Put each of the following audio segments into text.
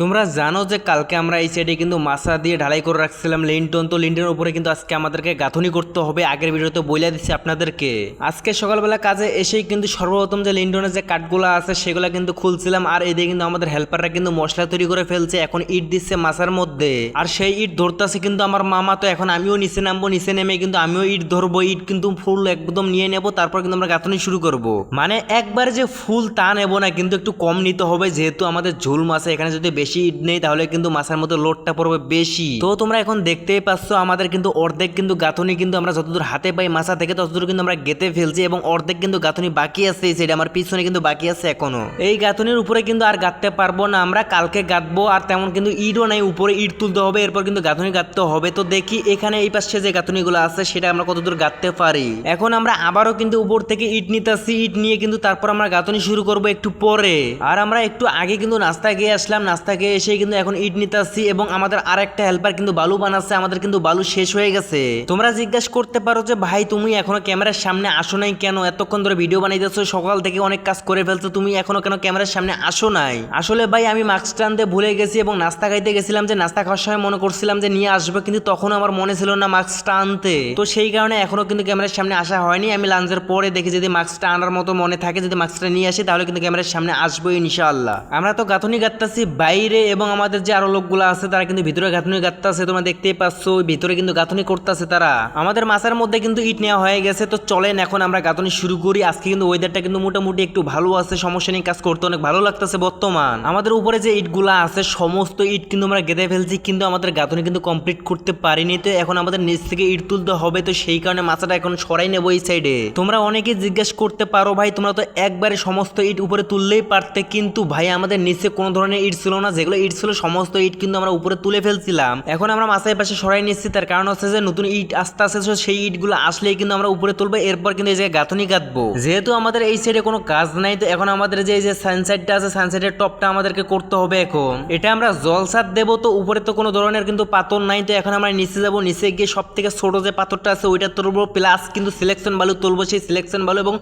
তোমরা জানো যে কালকে আমরা এই সাইডে কিন্তু মাছা দিয়ে ঢালাই করে রাখছিলাম লিন্টন, তো লিন্টনের উপরে কিন্তু আজকে আমাদেরকে গাঁথনি করতে হবে। আগের ভিডিওতে বইলা দিচ্ছি আপনাদেরকে। আজকে সকালবেলা কাজে এসেই কিন্তু সর্বপ্রথম যে লিন্টনের যে কাঠগুলো আছে সেগুলো কিন্তু খুলছিলাম, আর এদিকে কিন্তু আমাদের হেল্পাররা কিন্তু মশলা তৈরি করে ফেলছে। এখন ইট দিচ্ছে মাছার মধ্যে, আর সেই ইট ধরতেছে কিন্তু আমার মামা। তো এখন আমিও নিচে নামবো, নিচে নেমে কিন্তু আমিও ইট ধরবো, ইট কিন্তু ফুল একদম নিয়ে নেবো, তারপর কিন্তু আমরা গাঁথনি শুরু করব। মানে একবারে যে ফুল তা নেবো না, কিন্তু একটু কম নিতে হবে, যেহেতু আমাদের ঝোল মাছ এখানে যদি বেশি ইট নেই তাহলে কিন্তু মাছের মধ্যে লোডটা পড়বে বেশি। তো তোমরা এখন দেখতেই পাচ্ছ আমাদের কিন্তু অর্ধেক কিন্তু গাঁথনি কিন্তু আমরা যতদূর হাতে পাই মাছা থেকে ততদূর কিন্তু আমরা গেতে ফেলছি, এবং অর্ধেক কিন্তু গাঁথনি বাকি আছে। এই সাইডে আমার পিছনে কিন্তু বাকি আছে এখনো। এই গাঁথনির উপরে কিন্তু আর গাঁথতে পারবো না, আমরা কালকে গাঁথবো। আর তেমন কিন্তু ইটও নাই, উপরে ইট তুলতে হবে, এরপর কিন্তু গাঁথনি গাঁথতে হবে। তো দেখি এখানে এই পাশে যে গাঁথনিগুলো আছে সেটা আমরা কতদূর গাঁথতে পারি। এখন আমরা আবারও কিন্তু উপর থেকে ইট নিতেছি, ইট নিয়ে কিন্তু তারপর আমরা গাঁথনি শুরু করব একটু পরে। আর আমরা একটু আগে কিন্তু নাস্তা খেয়ে আসলাম, নাস্তা খেয়ে এসে কিন্তু এখন ইট নিতেছি, এবং আমাদের আর একটা হেল্পার কিন্তু বালু বানাচ্ছে। আমাদের কিন্তু বালু শেষ হয়ে গেছে। তোমরা জিজ্ঞাসা করতে পারো যে ভাই তুমি এখনো ক্যামেরার সামনে আসো নাই কেন, এতক্ষণ ধরে ভিডিও বানাইতেছো, সকাল থেকে অনেক কাজ করে ফেলছো, তুমি এখনো কেন ক্যামেরার সামনে আসো নাই? আসলে ভাই আমি মাস্ক আনতে ভুলে গেছি, এবং নাস্তা খাইতে গেছিলাম, যে নাস্তা খাওয়ার সময় মনে করছিলাম যে নিয়ে আসবো, কিন্তু তখন আমার মনে ছিল না মাস্কটা আনতে। তো সেই কারণে এখনো কিন্তু ক্যামেরার সামনে আসা হয়নি। আমি লাঞ্চের পরে দেখি যদি মাস্কটা আনার মতো মনে থাকে, যদি মাস্কটা নিয়ে আসি তাহলে কিন্তু ক্যামেরার সামনে আসবো ইনশাআল্লাহ। আমরা তো গাঁথনি গাঁথতেছি বাইরে, এবং আমাদের যে আরো লোকগুলো আছে তারা কিন্তু ভিতরে গাঁথনি গাঁথতেছে। তোমরা দেখতেই পাচ্ছ ওই ভিতরে কিন্তু গাঁথনি করতেছে তারা। আমাদের মাছের মধ্যে কিন্তু ইট নেওয়া হয়ে গেছে। তো চলেন এখন আমরা গাঁথনি শুরু করি। আজকে কিন্তু ওয়েদারটা কিন্তু মোটামুটি একটু ভালো আছে, সমস্যা নেই, কাজ করতে অনেক ভালো লাগতেছে বর্তমান। আমাদের উপরে যে ইটগুলা আছে সমস্ত ইট কিন্তু আমরা গেঁথে ফেলছি, কিন্তু আমাদের গাঁথনি কিন্তু কমপ্লিট করতে পারিনি। তো এখন আমাদের নিচ থেকে ইট তুলতে হবে, তো সেই কারণে মাছটা এখন সরাই নেবো এই সাইডে। তোমরা অনেকেই জিজ্ঞেস করতে পারো ভাই তোমরা তো একবারে সমস্ত ইট উপরে তুললেই পারতে, কিন্তু ভাই আমাদের নিচে কোনো ধরনের ইট ছিল না, যেগুলো ইট ছিল সমস্ত ইট কিন্তু আমরা উপরে তুলে ফেলছিলাম। এখন আমরা মাছের পাশে সরাই নিচ্ছি, তার কারণ হচ্ছে যে নতুন ইট আস্তে আস্তে সেই ইটগুলো আসলেই কিন্তু আমরা উপরে তুলবো, এরপর কিন্তু এই জায়গায় গাঁথনি গাঁথবো। যেহেতু আমাদের এই সাইডে কোনো কাজ নাই, তো এখন আমাদের যে এই যে সানসাইডটা আছে সানসাইডের টপটা আমাদেরকে করতে হবে। এখন এটা আমরা জলসাদ দেবো, তো উপরে তো কোনো ধরনের কিন্তু পাথর নাই। তো এখন আমরা নিচে যাবো, নিচে গিয়ে সব থেকে ছোট যে পাথরটা আছে ওইটা তুলবো, প্লাস কিন্তু সিলেকশন বালু তুলবো। সেই সিলেকশন বালু এবং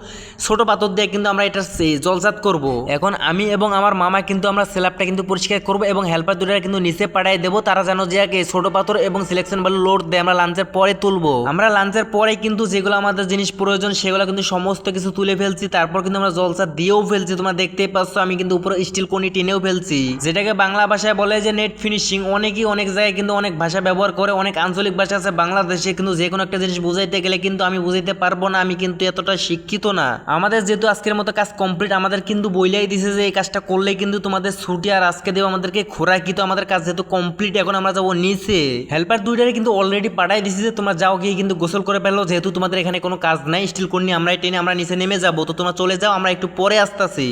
ছোট পাথর দিয়ে কিন্তু আমরা এটা জলসাদ করব। এখন আমি এবং আমার মামা কিন্তু আমরা স্ল্যাবটা কিন্তু পরিষ্কার করবো, এবং হেল্পার দুটা কিন্তু নিচে পাঠাই দেবো। তারা যেন যে ছোট পাথর এবং সিলেকশন বালু লোড দেয়, আমরা লাঞ্চের পরে তুলবো। আমরা লাঞ্চের পরে কিন্তু যেগুলো আমাদের জিনিস প্রয়োজন সেগুলো কিন্তু সমস্ত কিছু তুলে ফেলছি, তারপর কিন্তু আমরা জলসা দিয়েও ফেলছি। তোমরা দেখতেই পাচ্ছ আমি কিন্তু উপরে স্টিল কোনি টেনেও ফেলছি, যেটাকে বাংলা ভাষায় বলে যে নেট ফিনিশিং। অনেকেই অনেক জায়গায় কিন্তু অনেক ভাষা ব্যবহার করে, অনেক আঞ্চলিক ভাষা আছে বাংলাদেশে, কিন্তু যে কোনো একটা জিনিস বুঝাইতে গেলে কিন্তু আমি বুঝাইতে পারবো না, আমি কিন্তু এতটা শিক্ষিত না। আমাদের যেহেতু আজকের মতো কাজ কমপ্লিট, আমাদের কিন্তু বইলাই দিছে যে এই কাজটা করলে কিন্তু তোমাদের ছুটি আর আজকে দেব আমাদেরকে খোরাকি। তো আমাদের কাজ যেহেতু কমপ্লিট, এখন আমরা যাবো নিচে। হেল্পার দুইটারে কিন্তু অলরেডি পাঠাই দিছি যে তোমরা যাও গিয়ে কিন্তু গোসল করে ফেলো, যেহেতু তোমাদের এখানে কোনো কাজ নাই। স্টিল কোন নিয়ে আমরাই টেনে আমরা নিচে নেমে যাবো। তো তোমরা চলে যাও, আমরা একটু পরে আসতেছি।